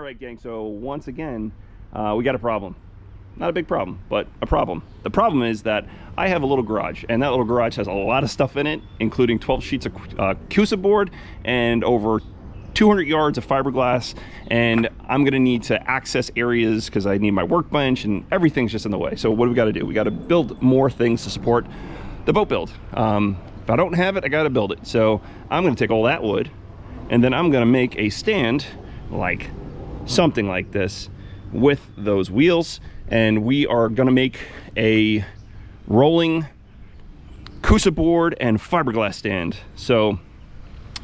Alright gang, so once again, we got a problem. Not a big problem, but a problem. The problem is that I have a little garage, and that little garage has a lot of stuff in it, including 12 sheets of Coosa board and over 200 yards of fiberglass, and I'm gonna need to access areas because I need my workbench, and everything's just in the way. So what do we gotta do? We gotta build more things to support the boat build. If I don't have it, I gotta build it. So I'm gonna take all that wood, and then I'm gonna make a stand like something like this with those wheels, and we are gonna make a rolling Coosa board and fiberglass stand. So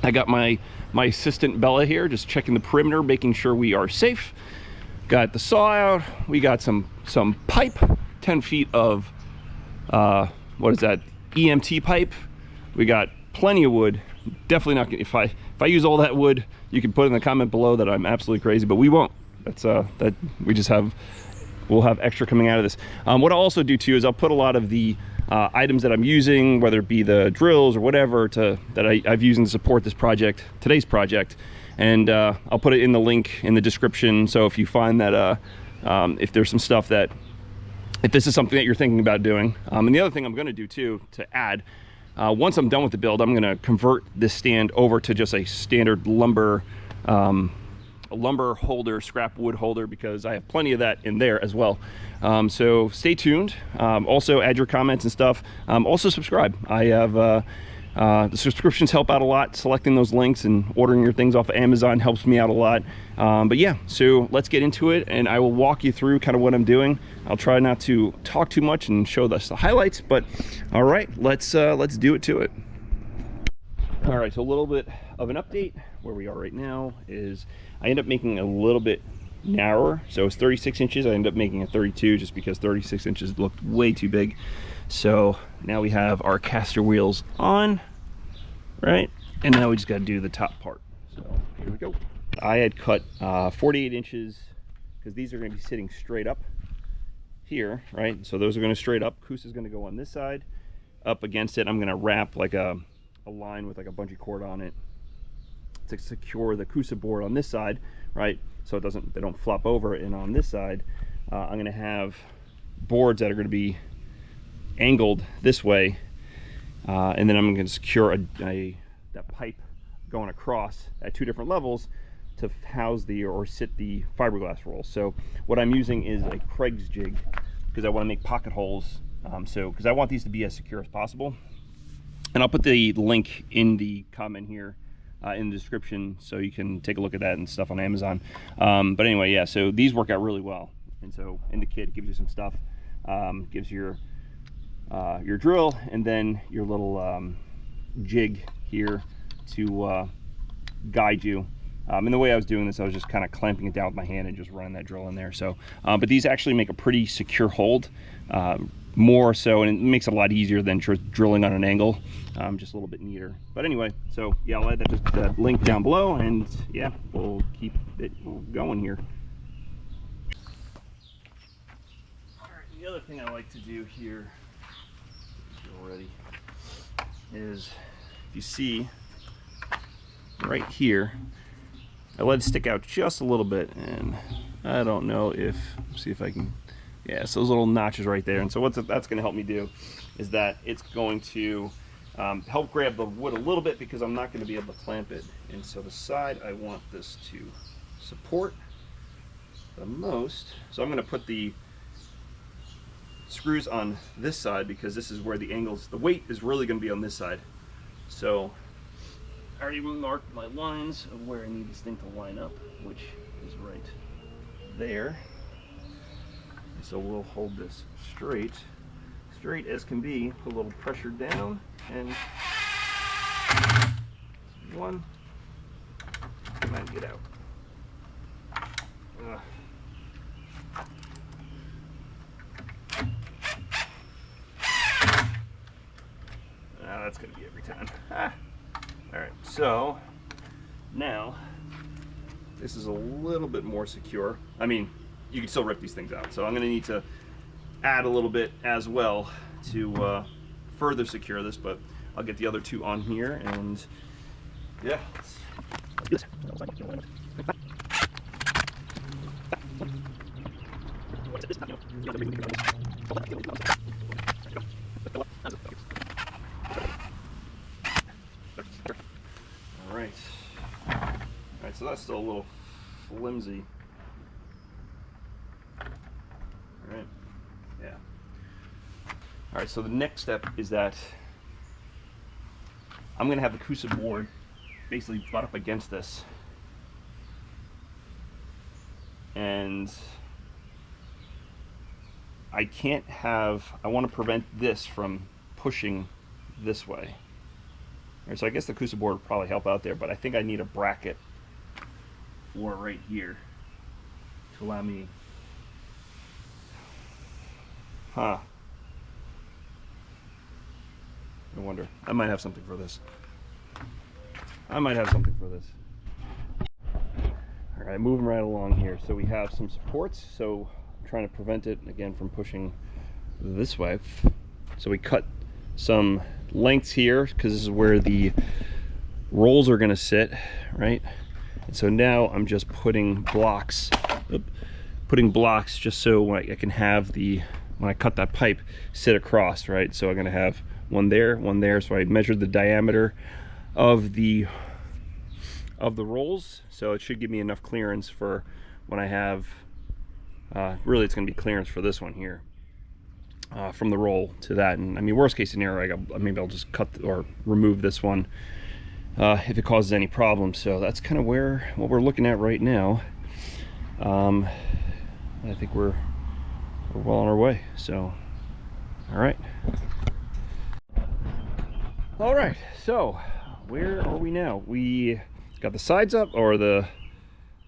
I got my assistant Bella here just checking the perimeter, making sure we are safe. Got the saw out, we got some pipe, 10 feet of what is that, EMT pipe. We got plenty of wood. Definitely not gonna, if I use all that wood, you can put in the comment below that I'm absolutely crazy, but we won't. That's that we just have, we'll have extra coming out of this. What I'll also do too is I'll put a lot of the items that I'm using, whether it be the drills or whatever, that I've used to support this project, today's project, and I'll put it in the link in the description. So if you find that if there's some stuff that, if this is something that you're thinking about doing, and the other thing I'm going to do too to add, once I'm done with the build, I'm going to convert this stand over to just a standard lumber holder, scrap wood holder, because I have plenty of that in there as well. So stay tuned. Also add your comments and stuff. Also subscribe. I have the subscriptions help out a lot. Selecting those links and ordering your things off of Amazon helps me out a lot. But yeah, so let's get into it, and I will walk you through kind of what I'm doing. I'll try not to talk too much and show us the highlights, but all right, let's do it to it. All right, so a little bit of an update. Where we are right now is I end up making a little bit narrower. So it's 36 inches. I end up making a 32 just because 36 inches looked way too big. So now we have our caster wheels on, right? And now we just got to do the top part. So here we go. I had cut 48 inches because these are going to be sitting straight up here, right? So those are going to straight up. Coosa is going to go on this side. Up against it, I'm going to wrap like a line with like a bungee cord on it to secure the Coosa board on this side, right? So they don't flop over. And on this side, I'm going to have boards that are going to be angled this way, and then I'm going to secure that pipe going across at 2 different levels to house or sit the fiberglass roll. So what I'm using is a Kreg's jig because I want to make pocket holes. Because I want these to be as secure as possible. And I'll put the link in the comment here in the description so you can take a look at that and stuff on Amazon. But anyway, yeah, so these work out really well. And so in the kit, it gives you some stuff, gives your drill, and then your little jig here to guide you. And the way I was doing this, I was just kind of clamping it down with my hand and just running that drill in there. So, but these actually make a pretty secure hold, more so, and it makes it a lot easier than drilling on an angle, just a little bit neater. But anyway, so yeah, I'll add that link down below, and yeah, we'll keep it going here. All right, the other thing I like to do here already is, if you see right here, I let it stick out just a little bit, and I don't know if, see if I can, yeah, so those little notches right there. And so what that's going to help me do is that it's going to help grab the wood a little bit because I'm not going to be able to clamp it. And so the side I want this to support the most, so I'm going to put the screws on this side because this is where the angles, the weight is really going to be on this side. So I already marked my lines of where I need this thing to line up, which is right there. So we'll hold this straight as can be, put a little pressure down, and one, come on, get out. That's gonna be every time. All right, so now this is a little bit more secure. I mean, you can still rip these things out. So I'm gonna need to add a little bit as well to further secure this, but I'll get the other two on here, and yeah, let's do this. Alright. Alright, so that's still a little flimsy. Alright. Yeah. Alright, so the next step is that I'm going to have the Coosa board basically butt up against this. And I want to prevent this from pushing this way. Right, so I guess the Coosa board would probably help out there, but I think I need a bracket for right here to allow me. Huh. I wonder. I might have something for this. Alright, moving right along here. So we have some supports, so I'm trying to prevent it again from pushing this way. So we cut some lengths here because this is where the rolls are going to sit, right? And so now I'm just putting blocks just so I can have when I cut that pipe, sit across, right? So I'm going to have one there. So I measured the diameter of the rolls, so it should give me enough clearance for when I have really it's going to be clearance for this one here, from the roll to that. And I mean, worst case scenario, maybe I'll just cut or remove this one if it causes any problems. So that's kind of what we're looking at right now. I think we're well on our way. So all right, so where are we now? We got the sides up, or the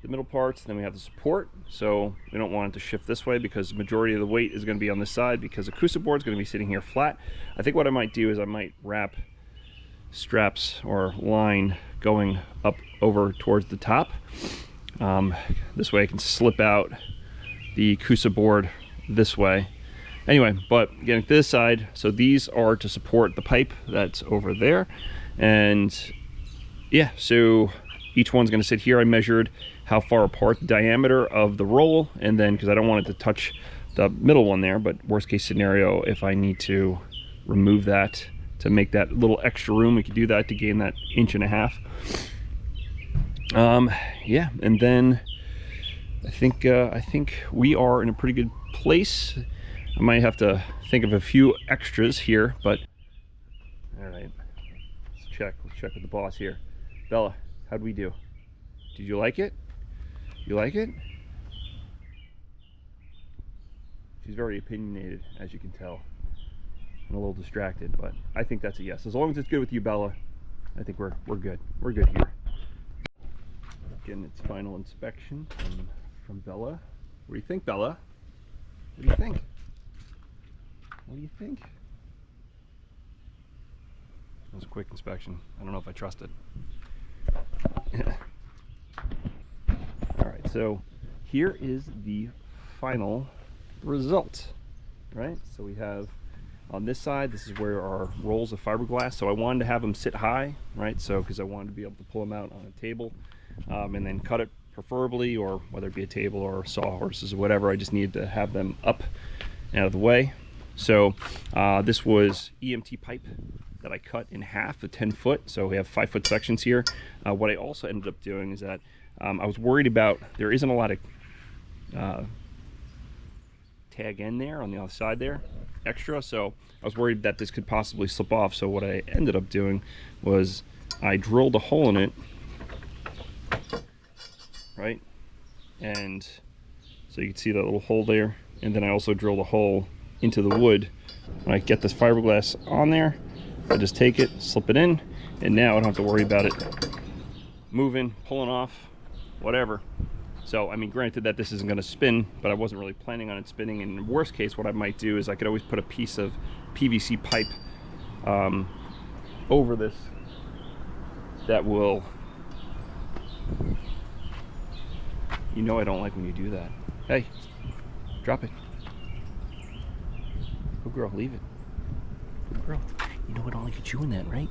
middle parts, then we have the support. So we don't want it to shift this way because the majority of the weight is going to be on this side because the Coosa board is going to be sitting here flat. I think what I might do is I might wrap straps or line going up over towards the top. This way I can slip out the Coosa board this way. Anyway, but getting to this side, so these are to support the pipe that's over there. And yeah, so each one's going to sit here. I measured how far apart the diameter of the roll, and then because I don't want it to touch the middle one there, but worst case scenario, if I need to remove that to make that little extra room, we could do that to gain that 1.5 inches. Yeah, and then I think we are in a pretty good place. I might have to think of a few extras here, but all right, let's check with the boss here. Bella, how'd we do? Did you like it? You like it? She's very opinionated, as you can tell, and a little distracted, but I think that's a yes. As long as it's good with you, Bella, I think we're good. We're good here. Getting its final inspection from Bella. What do you think, Bella? What do you think? What do you think? That was a quick inspection. I don't know if I trust it. Alright, so here is the final result, right? So we have on this side, this is where our rolls of fiberglass, so I wanted to have them sit high, right? So because I wanted to be able to pull them out on a table and then cut it preferably, or whether it be a table or sawhorses or whatever, I just needed to have them up and out of the way. So this was EMT pipe that I cut in half, a 10-foot, so we have 5-foot sections here. What I also ended up doing is that I was worried about, there isn't a lot of tag end there on the other side there, extra, so I was worried that this could possibly slip off. So what I ended up doing was I drilled a hole in it, right? And so you can see that little hole there, and then I also drilled a hole into the wood. When I get this fiberglass on there, I just take it, slip it in, and now I don't have to worry about it moving, pulling off, whatever. So I mean, granted that this isn't going to spin, but I wasn't really planning on it spinning. And in worst case, what I might do is I could always put a piece of PVC pipe over this that will, you know, I don't like when you do that. Hey, drop it. Good girl, leave it. Good girl. You know I don't like you chewing that, right?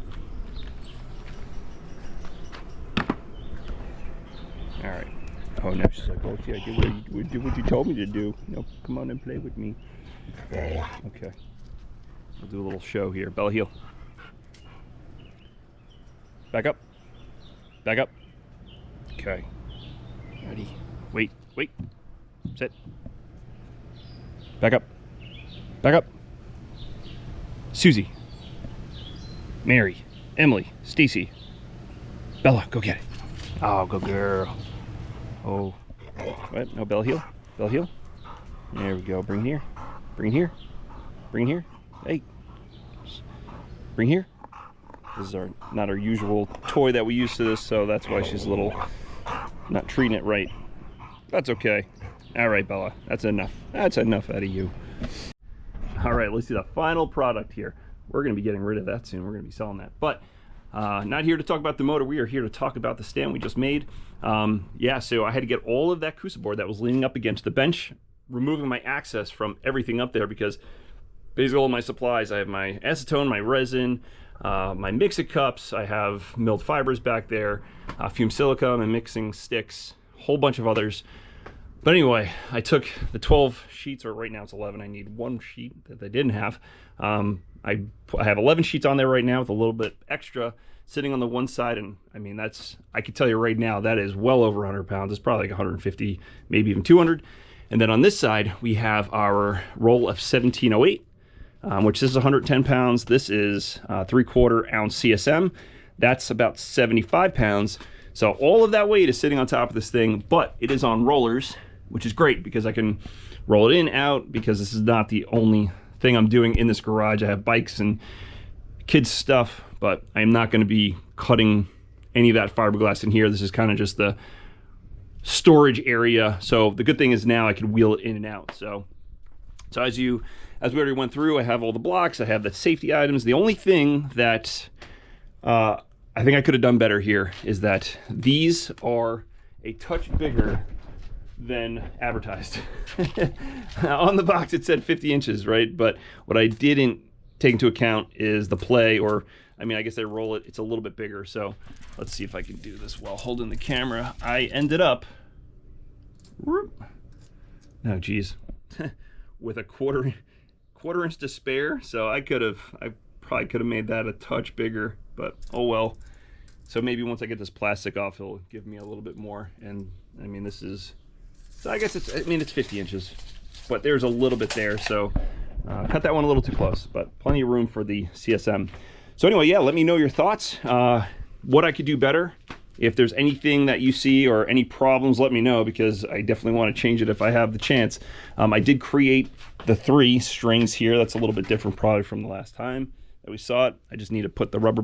All right. Oh, now she's like, oh, yeah, do what you told me to do. No, come on and play with me. Okay. We'll do a little show here. Bella, heel. Back up. Back up. Okay. Ready. Wait. Wait. Sit. Back up. Back up. Susie. Mary. Emily. Stacy. Bella, go get it. Oh, go girl. Oh. What? No, Bella, heel. Bella, heel. There we go. Bring here. Bring here. Bring here. Hey. Bring here. This is not our usual toy that we use to this, so that's why she's a little not treating it right. That's okay. All right, Bella. That's enough. That's enough out of you. All right, let's see the final product here. We're going to be getting rid of that soon. We're going to be selling that. But not here to talk about the motor. We are here to talk about the stand we just made. Yeah, so I had to get all of that Coosa board that was leaning up against the bench, removing my access from everything up there because basically all my supplies, I have my acetone, my resin, my mix-it cups, I have milled fibers back there, fumed silica, my mixing sticks, a whole bunch of others. But anyway, I took the 12 sheets, or right now it's 11. I need one sheet that they didn't have. I have 11 sheets on there right now with a little bit extra sitting on the one side, and I mean, I can tell you right now, that is well over 100 pounds. It's probably like 150, maybe even 200. And then on this side, we have our roll of 1708, which is 110 pounds. This is 3/4 ounce CSM. That's about 75 pounds. So all of that weight is sitting on top of this thing, but it is on rollers, which is great because I can roll it in, out, because this is not the only thing I'm doing in this garage. I have bikes and kids stuff, but I'm not going to be cutting any of that fiberglass in here. This is kind of just the storage area. So the good thing is now I can wheel it in and out. So as we already went through, I have all the blocks, I have the safety items. The only thing that I think I could have done better here is that these are a touch bigger than advertised. On the box it said 50 inches, right? But what I didn't take into account is the play, or I mean, I guess they roll it, it's a little bit bigger. So let's see if I can do this while holding the camera. I ended up, oh geez, with a quarter inch to spare. So I probably could have made that a touch bigger, but oh well. So maybe once I get this plastic off, it'll give me a little bit more. And I mean, this is, so I guess it's 50 inches, but there's a little bit there. So cut that one a little too close, but plenty of room for the CSM. So anyway, yeah, let me know your thoughts, what I could do better. If there's anything that you see or any problems, let me know, because I definitely want to change it if I have the chance. I did create the 3 strings here. That's a little bit different product from the last time that we saw it. I just need to put the rubber